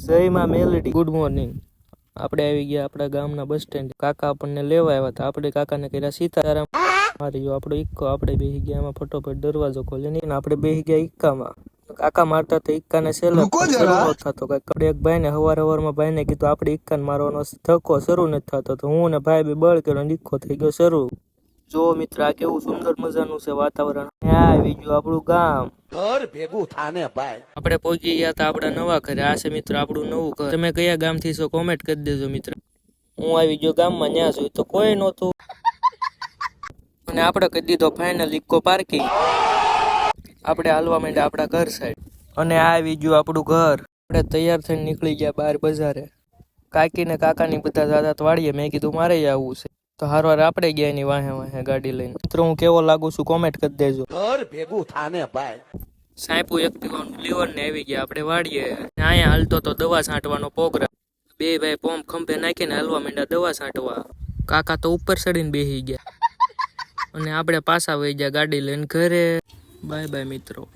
જય માં Meldi, good morning. આપણે આવી ગયા આપણા ગામના બસ સ્ટેન્ડ। કાકા આપણને લેવા આવ્યા હતા। આપણે કાકાને કર્યા સીતારામ। મારી આપણો ઇક્કો, આપણે બેસી ગયા એમાં, ફટોફટ દરવાજો ખોલીને આપણે બેસી ગયા ઇક્કામાં। કાકા મારતા તો ઇક્કાને શરૂ થતો કઈ। એક ભાઈને હવારમાં ભાઈને કીધું આપણે ઇક્કાને મારવાનો ધક્કો શરૂ નથી થતો, તો હું ને ભાઈ બે બળ કર્યો, ઇક્કો થઈ ગયો શરૂ। જો મિત્ર, આ કેવું સુંદર મજાનું છે વાતાવરણ। આવી ગયું આપણું ગામ, ઘર ભેગું થાને ભાઈ। આપણે પહોંચી ગયા હતા આપણા નવા ઘરે। આ છે મિત્ર આપણું નવું ઘર। તમે કયા ગામથી છો કોમેન્ટ કરી દેજો મિત્ર। હું આવી ગયો ગામમાં, ન્યા જોઈ તો કોઈ નહોતું, અને આપણે કહી દીધો ફાઇનલ ઇકો પાર્કિંગ। આપણે હાલવા માંડ્યા આપણા ઘર સાઈડ, અને આ આવી ગયું આપણું ઘર। આપણે તૈયાર થઈને નીકળી ગયા બહાર બજારે। કાકી ને કાકાની બધા દાદા વાળીએ, મેં કીધું મારે આવવું છે, તો હારવાર આપણે ગયા એની વાહે વાહે ગાડી લઈને। મિત્રો હું કેવો લાગુ છું કોમેન્ટ કરી દેજો। ઘર ભેગું થાને ભાઈ। સાયપુ એક્ટિવાનું લીવર ને આવી ગયા આપણે વાડીએ। અહીંયા હાલતો તો દવા છાંટવાનો પ્રોગ્રામ। બે ભાઈ પોમ ખંભે નાખીને હાલવા માંડ્યા દવા છાંટવા। કાકા તો ઉપર ચડીને બેસી ગયા, અને આપણે પાછા વહી ગયા ગાડી લઈને ઘરે। બાય બાય મિત્રો।